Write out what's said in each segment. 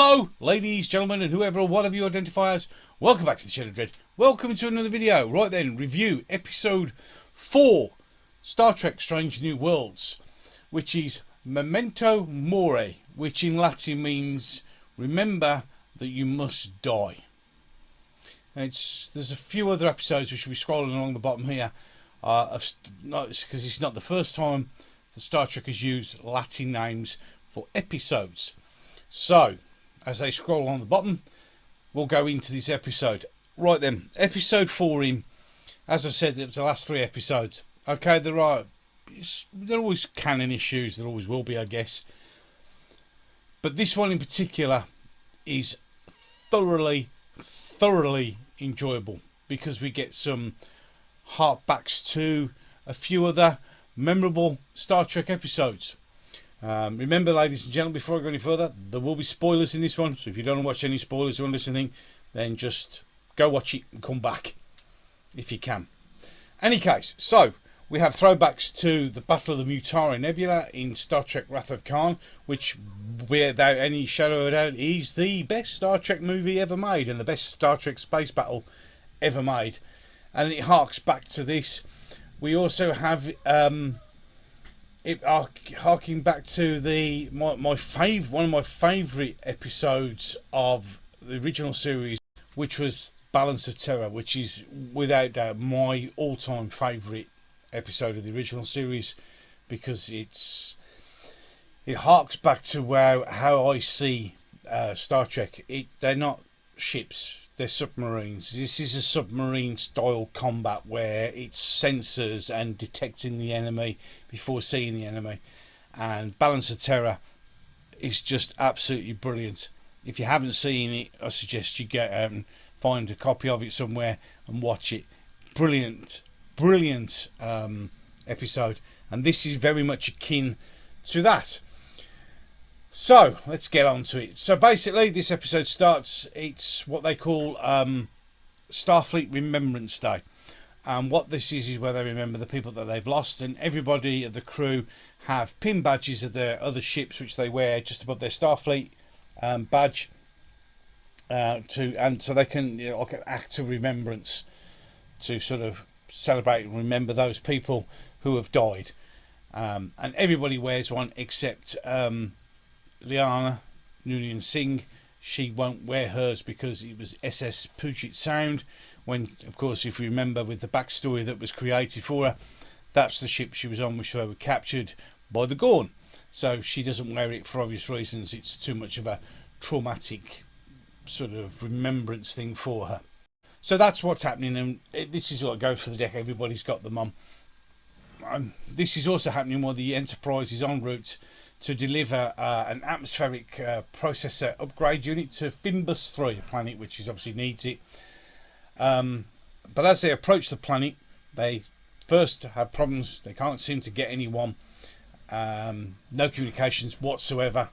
Hello, ladies, gentlemen, and whoever or whatever you identify as. Welcome back to the Shed of Dread. Welcome to another video. Right then, review episode 4, Star Trek Strange New Worlds, which is Memento Mori, which in Latin means remember that you must die. And there's a few other episodes which will be scrolling along the bottom here, because it's not the first time that Star Trek has used Latin names for episodes. So, as they scroll on the bottom, we'll go into this episode. Right then, episode 4 in, as I said, it was the last 3 episodes. Okay, there are always canon issues, there always will be, I guess. But this one in particular is thoroughly enjoyable, because we get some harkbacks to a few other memorable Star Trek episodes. Remember, ladies and gentlemen, before I go any further, there will be spoilers in this one, so if you don't want to watch any spoilers or listening, then just go watch it and come back if you can. Any case, so we have throwbacks to the Battle of the Mutara Nebula in Star Trek Wrath of Khan, which, without any shadow of a doubt, is the best Star Trek movie ever made and the best Star Trek space battle ever made. And it harks back to this. We also have harking back to one of my favourite episodes of the original series, which was Balance of Terror, which is without doubt my all-time favourite episode of the original series, because it harks back to how I see Star Trek. They're not ships, they're submarines. This is a submarine style combat where it's sensors and detecting the enemy before seeing the enemy. And Balance of Terror is just absolutely brilliant. If you haven't seen it, I suggest you get out and find a copy of it somewhere and watch it. Brilliant episode, and this is very much akin to that. So let's get on to it. So basically, this episode starts. It's what they call Starfleet Remembrance Day, and what this is where they remember the people that they've lost, and everybody of the crew have pin badges of their other ships, which they wear just above their Starfleet badge, so they can, like an act of remembrance to sort of celebrate and remember those people who have died. And everybody wears one except Liana Noonien Singh. She won't wear hers because it was SS Puget Sound, when, of course, if you remember with the backstory that was created for her, that's the ship she was on, which they were captured by the Gorn. So she doesn't wear it for obvious reasons. It's too much of a traumatic sort of remembrance thing for her. So that's what's happening, and this is what goes for the deck. Everybody's got them on. This is also happening while the Enterprise is en route to deliver an atmospheric processor upgrade unit to Fimbus 3, a planet which obviously needs it. But as they approach the planet, they first have problems. They can't seem to get anyone. No communications whatsoever.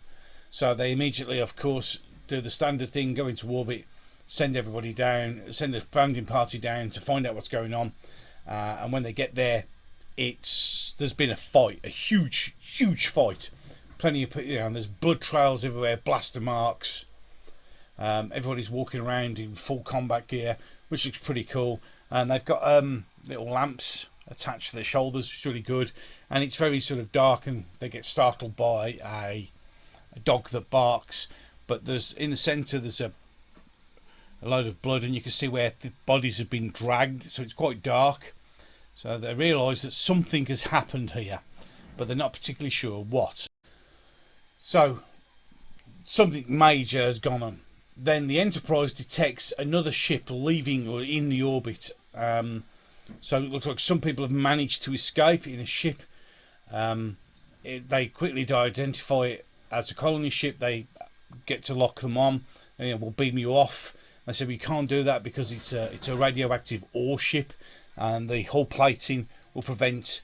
So they immediately, of course, do the standard thing, go into orbit, send everybody down, send a landing party down to find out what's going on. And when they get there, there's been a fight, a huge fight. Plenty of, there's blood trails everywhere, blaster marks. Everybody's walking around in full combat gear, which looks pretty cool. And they've got little lamps attached to their shoulders, which is really good. And it's very sort of dark, and they get startled by a dog that barks. But in the centre there's a load of blood, and you can see where the bodies have been dragged, so it's quite dark. So they realise that something has happened here, but they're not particularly sure what. So something major has gone on. Then the Enterprise detects another ship leaving or in the orbit. So it looks like some people have managed to escape in a ship. They quickly identify it as a colony ship. They get to lock them on, and we'll beam you off. They said we can't do that because it's a radioactive ore ship, and the hull plating will prevent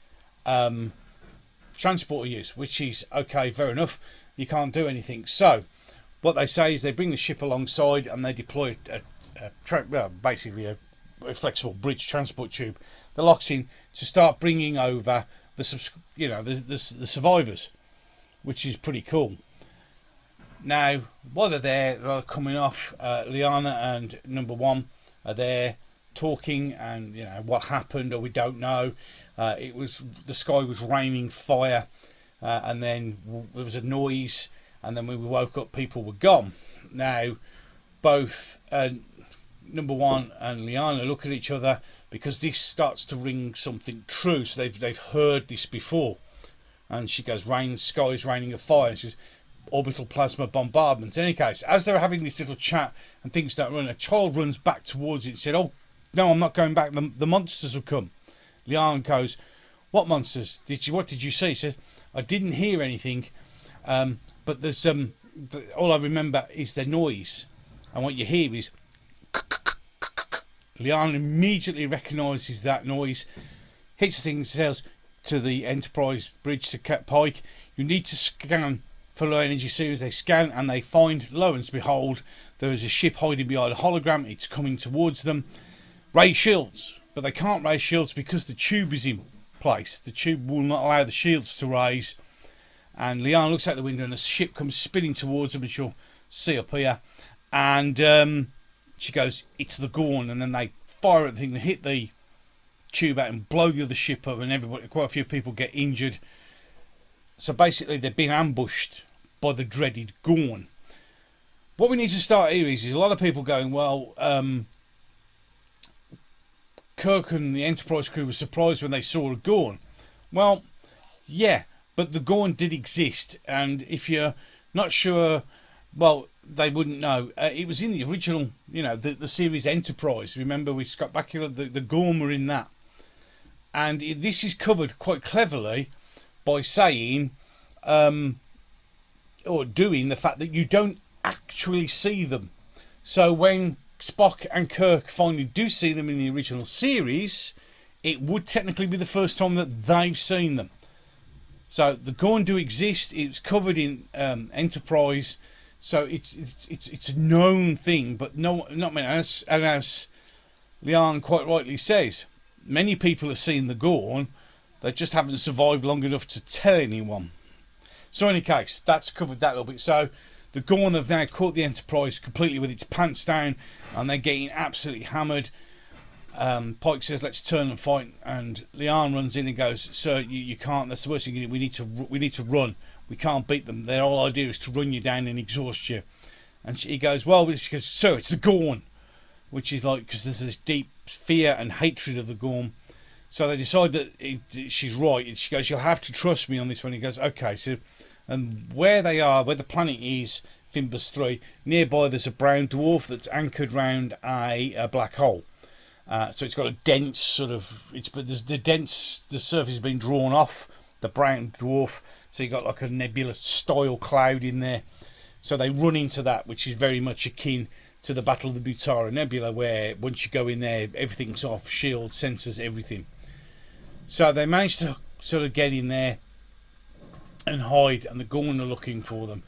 transporter use, which is okay, fair enough. You can't do anything. So what they say is they bring the ship alongside, and they deploy basically a flexible bridge transport tube that locks in to start bringing over the survivors, which is pretty cool. Now, while they're coming off, Liana and Number One are there talking, and what happened, or we don't know. The sky was raining fire, and then there was a noise, and then when we woke up, people were gone. Now, both Number One and Liana look at each other because this starts to ring something true. So they've heard this before, and she goes, "Sky's raining a fire." She says, "Orbital plasma bombardment." In any case, as they're having this little chat and things don't run, a child runs back towards it and said, "Oh no, I'm not going back. The monsters will come." Liana goes, "What monsters? What did you see?" She said, "I didn't hear anything, but there's all I remember is the noise, and what you hear is." Liana immediately recognises that noise, hits the thing, says to the Enterprise bridge to Cat Pike, "You need to scan for low energy series." They scan and they find, lo and behold, there is a ship hiding behind a hologram. It's coming towards them. Raise shields, but they can't raise shields because the tube is in place. The tube will not allow the shields to raise. And Liana looks out the window and the ship comes spinning towards them, and she'll see up here. And she goes, "It's the Gorn," and then they fire at the thing, they hit the tube out and blow the other ship up, and quite a few people get injured. So basically they've been ambushed by the dreaded Gorn. What we need to start here is a lot of people going, well, Kirk and the Enterprise crew were surprised when they saw a Gorn. Well, yeah, but the Gorn did exist, and if you're not sure, well, they wouldn't know. It was in the original, the series Enterprise. Remember, we got back here, the Gorn were in that. And this is covered quite cleverly by saying, or doing the fact that you don't actually see them. So when Spock and Kirk finally do see them in the original series, it would technically be the first time that they've seen them. So the Gorn do exist. It's covered in Enterprise. So it's a known thing, but not many. And as Liana quite rightly says, many people have seen the Gorn, they just haven't survived long enough to tell anyone. So in any case, that's covered that a little bit. So the Gorn have now caught the Enterprise completely with its pants down, and they're getting absolutely hammered. Pike says, "Let's turn and fight," and Liana runs in and goes, "Sir, you can't. That's the worst thing. We need to run. We can't beat them. Their whole idea is to run you down and exhaust you." And he goes, "She goes, "Sir, it's the Gorn," which is like, because there's this deep fear and hatred of the Gorn. So they decide that she's right. She goes, "You'll have to trust me on this one." He goes, "Okay." So, and where they are, where the planet is, Fimbus 3, nearby there's a brown dwarf that's anchored round a black hole. So it's got a dense sort of, the surface has been drawn off the brown dwarf, so you got like a nebula style cloud in there. So they run into that, which is very much akin to the Battle of the Mutara Nebula, where once you go in there, everything's off, shield, sensors, everything. So they managed to sort of get in there and hide, and the Gorn are looking for them.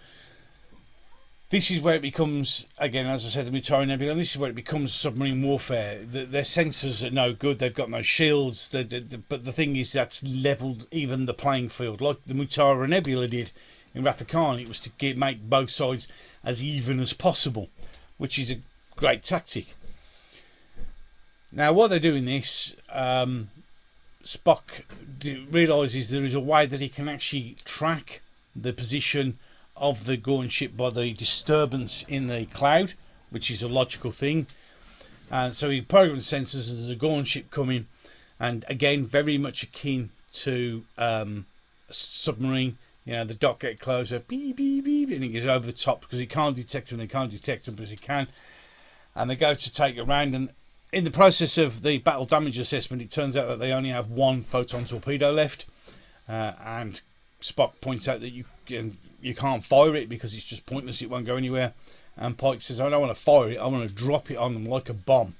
This is where it becomes, again, as I said, the Mutara Nebula, and this is where it becomes submarine warfare. Their sensors are no good, they've got no shields, but the thing is that's levelled even the playing field, like the Mutara Nebula did in Wrath of Khan. It was to make both sides as even as possible, which is a great tactic. Now, while they're doing this, Spock realises there is a way that he can actually track the position of the Gorn ship by the disturbance in the cloud, which is a logical thing. And so he programs sensors, and there's a Gorn ship coming, and again, very much akin to a submarine. The dock get closer, beep, beep, beep, and it goes over the top because he can't detect them. They can't detect them, but he can. And they go to take it around, and in the process of the battle damage assessment, it turns out that they only have one photon torpedo left, and Spock points out that you can't fire it because it's just pointless, it won't go anywhere. And Pike says, "I don't want to fire it, I want to drop it on them like a bomb."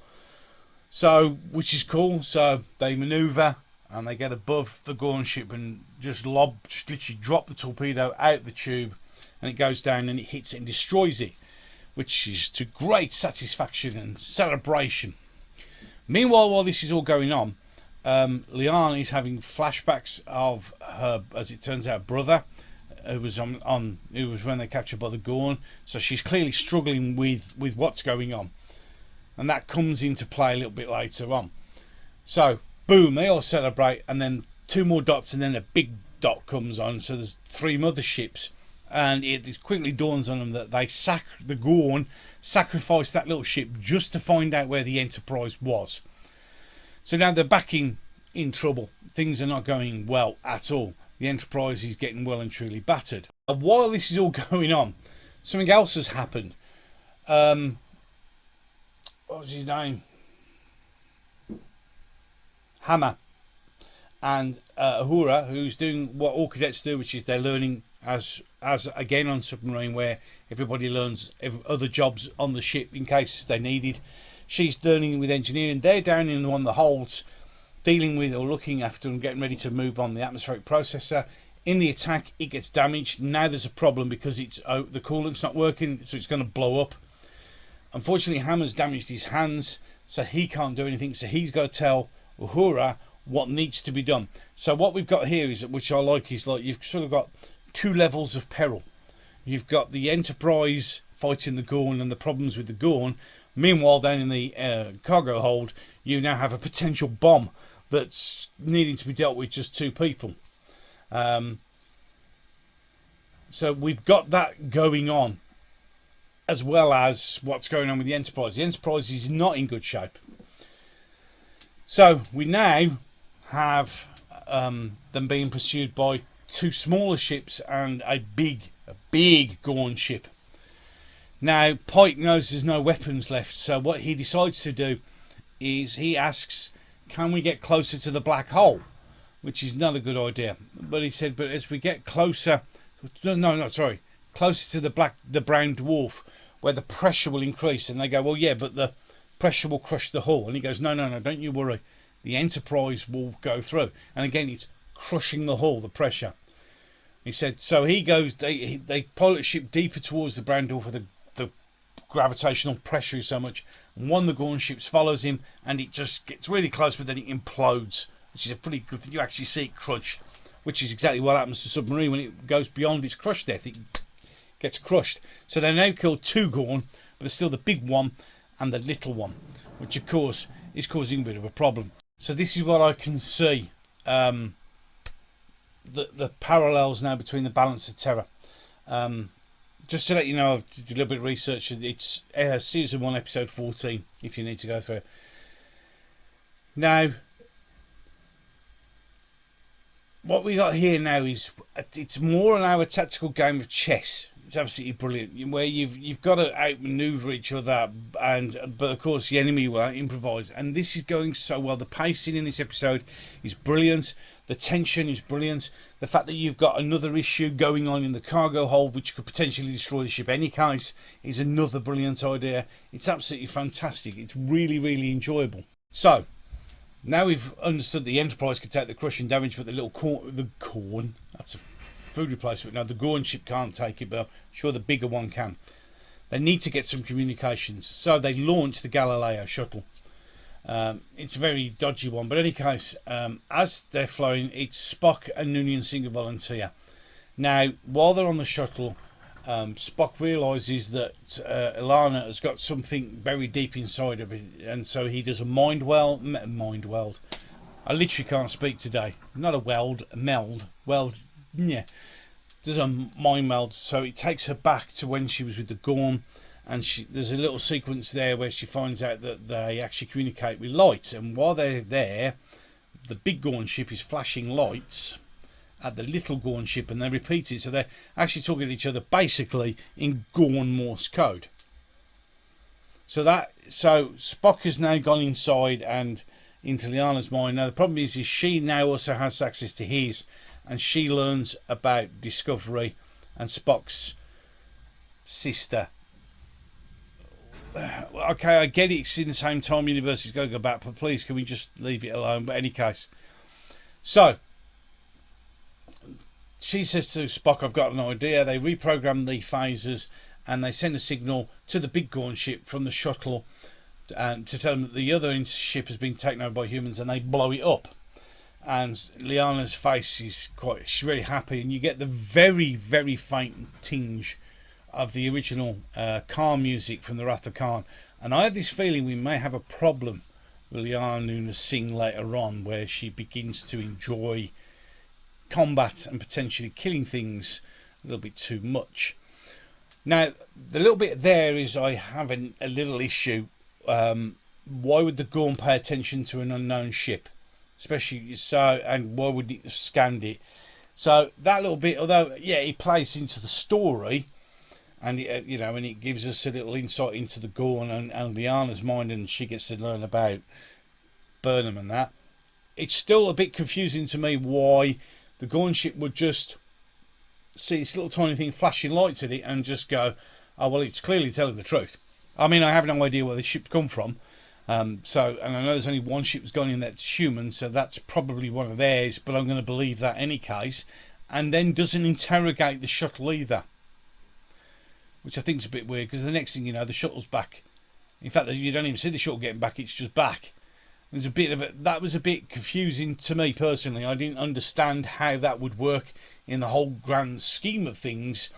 So, which is cool. So they manoeuvre and they get above the Gorn ship and just literally drop the torpedo out the tube, and it goes down and it hits it and destroys it, which is to great satisfaction and celebration. Meanwhile, while this is all going on, Liana is having flashbacks of her, as it turns out, brother, who was who was when they captured by the Gorn. So she's clearly struggling with what's going on, and that comes into play a little bit later on. So boom, they all celebrate, and then 2 more dots, and then a big dot comes on. So there's 3 motherships, and it quickly dawns on them that the Gorn sacrificed that little ship just to find out where the Enterprise was. So now they're back in trouble. Things are not going well at all. The Enterprise is getting well and truly battered. And while this is all going on, something else has happened. What was his name? Hammer and Uhura, who's doing what all cadets do, which is they're learning as again on submarine, where everybody learns other jobs on the ship in case they needed. She's learning with engineering. They're down in one of the holds, dealing with or looking after and getting ready to move on the atmospheric processor. In the attack, it gets damaged. Now there's a problem because the coolant's not working, so it's going to blow up. Unfortunately, Hammer's damaged his hands, so he can't do anything. So he's got to tell Uhura what needs to be done. So what we've got here is, which I like, is like you've sort of got 2 levels of peril. You've got the Enterprise fighting the Gorn and the problems with the Gorn. Meanwhile, down in the cargo hold, you now have a potential bomb that's needing to be dealt with just 2 people. So we've got that going on, as well as what's going on with the Enterprise. The Enterprise is not in good shape. So we now have them being pursued by 2 smaller ships and a big Gorn ship. Now Pike knows there's no weapons left, so what he decides to do is he asks, can we get closer to the black hole? Which is not a good idea. But he said, but as we get closer, closer to the brown dwarf, where the pressure will increase. And they go, well, yeah, but the pressure will crush the hull. And he goes, no, don't you worry. The Enterprise will go through. And again, it's crushing the hull, the pressure. He said, so he goes, they pilot the ship deeper towards the brown dwarf, where the gravitational pressure is so much. And one of the Gorn ships follows him, and it just gets really close, but then it implodes, which is a pretty good thing. You actually see it crunch, which is exactly what happens to a submarine when it goes beyond its crush death. It gets crushed. So they now killed 2 Gorn, but there's still the big one and the little one, which of course is causing a bit of a problem. So this is what I can see, the parallels now between the Balance of Terror. Just to let you know, I've did a little bit of research. It's season 1, episode 14, if you need to go through it. Now, what we got here now is, it's more an hour tactical game of chess. It's absolutely brilliant, where you've got to outmaneuver each other, but of course the enemy will improvise. And this is going so well. The pacing in this episode is brilliant. The tension is brilliant. The fact that you've got another issue going on in the cargo hold, which could potentially destroy the ship any case, is another brilliant idea. It's absolutely fantastic. It's really, really enjoyable. So now we've understood the Enterprise could take the crushing damage, but the Gorn, that's a food replacement. Now the Gorn ship can't take it, but I'm sure the bigger one can. They need to get some communications, so they launch the Galileo shuttle. It's a very dodgy one, but in any case, as they're flying, it's Spock and Noonien Singh volunteer. Now, while they're on the shuttle, Spock realises that Ilana has got something very deep inside of it, and so he does a mind weld. I literally can't speak today. Not a meld. Yeah, does a mind meld. So it takes her back to when she was with the Gorn, and there's a little sequence there where she finds out that they actually communicate with light. And while they're there, the big Gorn ship is flashing lights at the little Gorn ship, and they repeat it. So they're actually talking to each other basically in Gorn Morse code. So Spock has now gone inside and into Liana's mind. Now the problem is she now also has access to his, and she learns about Discovery and Spock's sister. Okay, I get it, it's in the same time universe, he's got to go back, but please can we just leave it alone? But in any case, so she says to Spock, I've got an idea. They reprogram the phasers and they send a signal to the big Gorn ship from the shuttle and to tell them that the other ship has been taken over by humans, and they blow it up. and Liana's face is she's really happy, and you get the very, very faint tinge of the original Khan music from the Wrath of Khan. And I have this feeling we may have a problem with Liana Singh later on, where she begins to enjoy combat and potentially killing things a little bit too much. Now, the little bit there is I have a little issue. Why would the Gorn pay attention to an unknown ship? Especially so, and why would it have scanned it? So that little bit, although yeah, it plays into the story, and it, and it gives us a little insight into the Gorn and Liana's mind, and she gets to learn about Burnham and that. It's still a bit confusing to me why the Gorn ship would just see this little tiny thing flashing lights at it and just go, oh well, it's clearly telling the truth. I mean, I have no idea where this ship come from. And I know there's only one ship that's gone in that's human, so that's probably one of theirs, but I'm going to believe that in any case. And then doesn't interrogate the shuttle either, which I think is a bit weird, because the next thing you know, the shuttle's back. In fact, you don't even see the shuttle getting back, it's just back. There's a bit of it that was a bit confusing to me personally. I didn't understand how that would work in the whole grand scheme of things.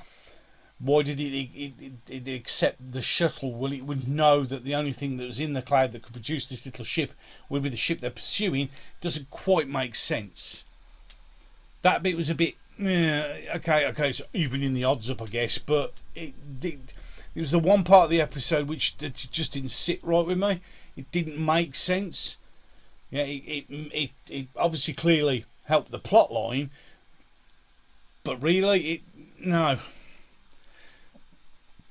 Why did it accept the shuttle? Well, it would know that the only thing that was in the cloud that could produce this little ship would be the ship they're pursuing. Doesn't quite make sense. That bit was a bit okay, so even in the odds up, I guess. But it was the one part of the episode which just didn't sit right with me. It didn't make sense. Yeah, it obviously clearly helped the plot line, but really, no.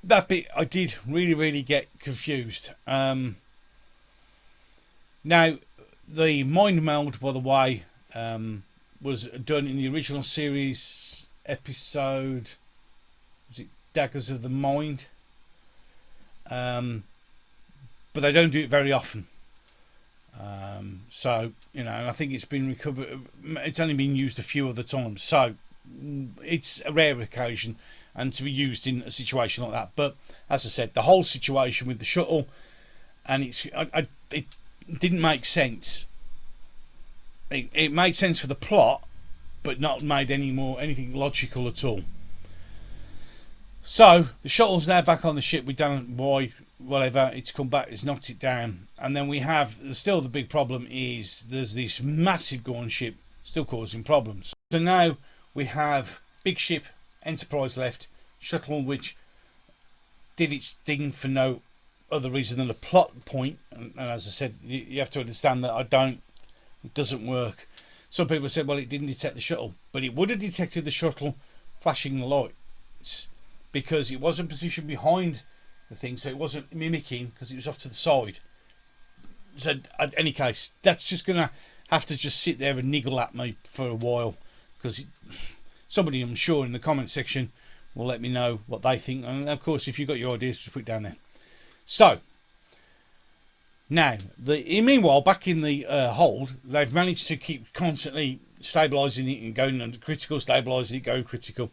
That bit I did really get confused. Now, the mind meld, by the way, was done in the original series episode. Was it Daggers of the Mind? But they don't do it very often. So, and I think it's been recovered. It's only been used a few other times. So, it's a rare occasion and to be used in a situation like that. But, as I said, the whole situation with the shuttle, and it didn't make sense. It made sense for the plot, but not made anything logical at all. So, the shuttle's now back on the ship. We don't know why, whatever, it's come back, it's knocked it down. And then we have, still the big problem is, there's this massive Gorn ship still causing problems. So now we have big ship, Enterprise left, shuttle which did its thing for no other reason than a plot point. And as I said, you have to understand that it doesn't work. Some people said, well, it didn't detect the shuttle, but it would have detected the shuttle flashing the lights, because it wasn't positioned behind the thing, so it wasn't mimicking, because it was off to the side. So, in any case, that's just going to have to just sit there and niggle at me for a while, because somebody, I'm sure, in the comment section will let me know what they think. And, of course, if you've got your ideas, just put it down there. So, now, meanwhile, back in the hold, they've managed to keep constantly stabilising it and going under critical, stabilising it, going critical.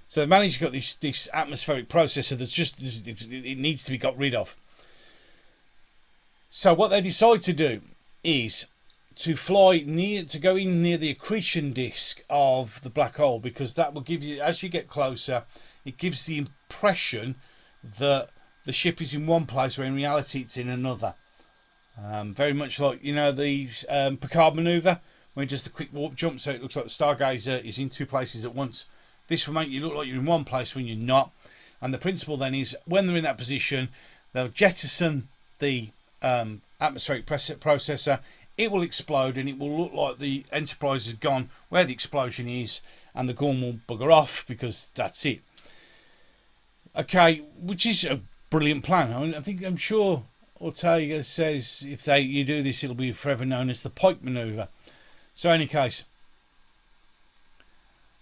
So they've managed to get this atmospheric processor that's just, it needs to be got rid of. So what they decide to do is to go in near the accretion disk of the black hole, because that will give you, as you get closer, it gives the impression that the ship is in one place where in reality it's in another. Very much like, the Picard manoeuvre, when it does the quick warp jump, so it looks like the Stargazer is in two places at once. This will make you look like you're in one place when you're not. And the principle then is, when they're in that position, they'll jettison the atmospheric processor. It will explode, and it will look like the Enterprise has gone where the explosion is, and the Gorn will bugger off, because that's it. Okay, which is a brilliant plan. I mean, I'm sure Ortega says if you do this, it'll be forever known as the Pike manoeuvre. So, in any case,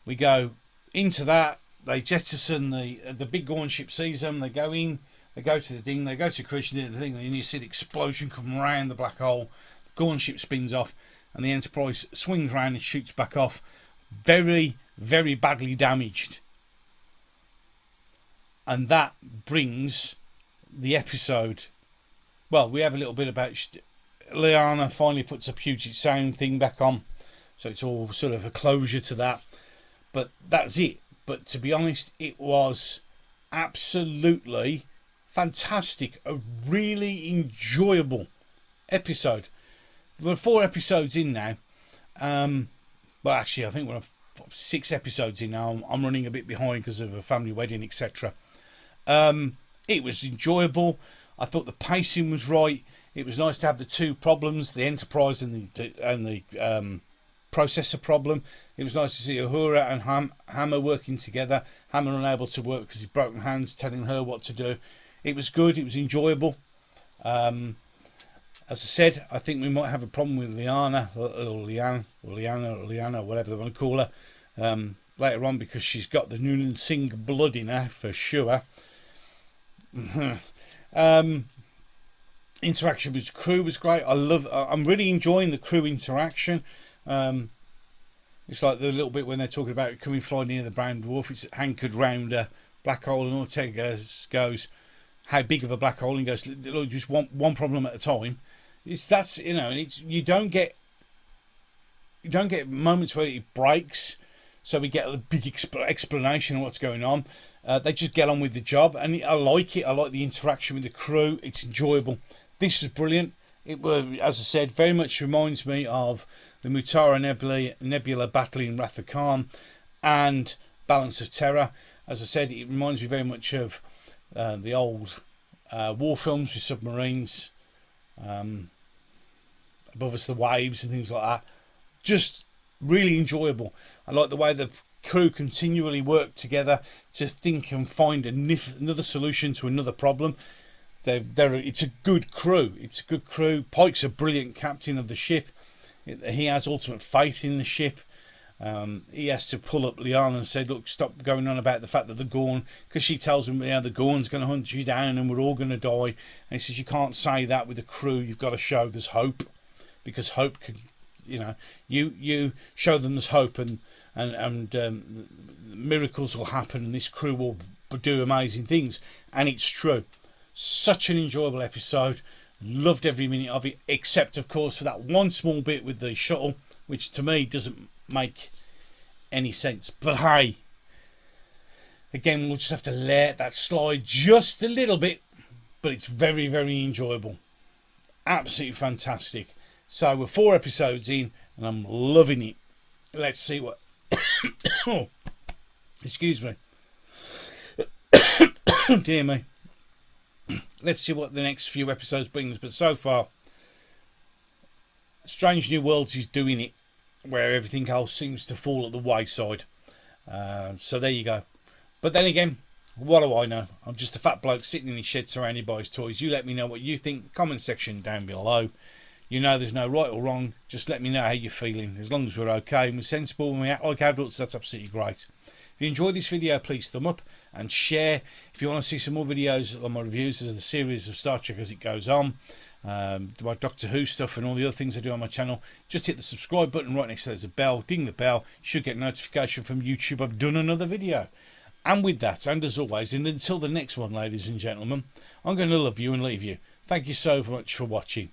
we go into that. They jettison the big Gorn ship, sees them. They go in. They go to the thing. They go to accretion, the thing, and you see the explosion come around the black hole. The Gorn ship spins off, and the Enterprise swings around and shoots back off, very, very badly damaged. And that brings the episode. Well, we have a little bit about Liana finally puts a Puget Sound thing back on, so it's all sort of a closure to that. But that's it. But to be honest, it was absolutely fantastic. A really enjoyable episode. We're 4 episodes in now. Well, actually, I think we're 6 episodes in now. I'm running a bit behind because of a family wedding, etc. It was enjoyable. I thought the pacing was right. It was nice to have the 2 problems, the Enterprise and the processor problem. It was nice to see Uhura and Hammer working together. Hammer unable to work because he's broken hands, telling her what to do. It was good. It was enjoyable. As I said, I think we might have a problem with Liana, whatever they want to call her, later on, because she's got the Noonien Singh blood in her for sure. Interaction with the crew was great. I'm really enjoying the crew interaction. It's like the little bit when they're talking about coming flying near the brown dwarf. It's anchored round a black hole, and Ortega goes, "How big of a black hole?" And he goes, "Just one problem at a time." You don't get moments where it breaks, so we get a big explanation of what's going on. They just get on with the job, and I like it. I like the interaction with the crew. It's enjoyable. This was brilliant. It was, as I said, very much reminds me of the Mutara Nebula battle in Wrath of Khan and Balance of Terror. As I said, it reminds me very much of the old war films with submarines, above us the waves and things like that. Just really enjoyable. I like the way the crew continually work together to think and find another solution to another problem. It's a good crew. Pike's a brilliant captain of the ship. He has ultimate faith in the ship. He has to pull up Liana and say, "Look, stop going on about the fact that the Gorn," because she tells him, the Gorn's going to hunt you down and we're all going to die. And he says, "You can't say that with the crew. You've got to show there's hope, because hope can, you show them there's hope, and miracles will happen, and this crew will do amazing things." And it's true. Such an enjoyable episode. Loved every minute of it, except of course for that one small bit with the shuttle, which to me doesn't make any sense. But hey, again, we'll just have to let that slide just a little bit. But it's very, very enjoyable. Absolutely fantastic. So we're 4 episodes in and I'm loving it. Let's see what oh, excuse me. Dear me. Let's see what the next few episodes brings. But so far, Strange New Worlds is doing it, where everything else seems to fall at the wayside. So there you go. But then again, what do I know? I'm just a fat bloke sitting in his shed surrounded by his toys. You let me know what you think. Comment section down below. There's no right or wrong. Just let me know how you're feeling. As long as we're okay and we're sensible and we act like adults, that's absolutely great. If you enjoyed this video, please thumb up and share. If you want to see some more videos on my reviews of the series of Star Trek as it goes on, my Doctor Who stuff and all the other things I do on my channel, just hit the subscribe button right next to there's a bell. Ding the bell. You should get notification from YouTube I've done another video. And with that, and as always, and until the next one, ladies and gentlemen, I'm going to love you and leave you. Thank you so much for watching.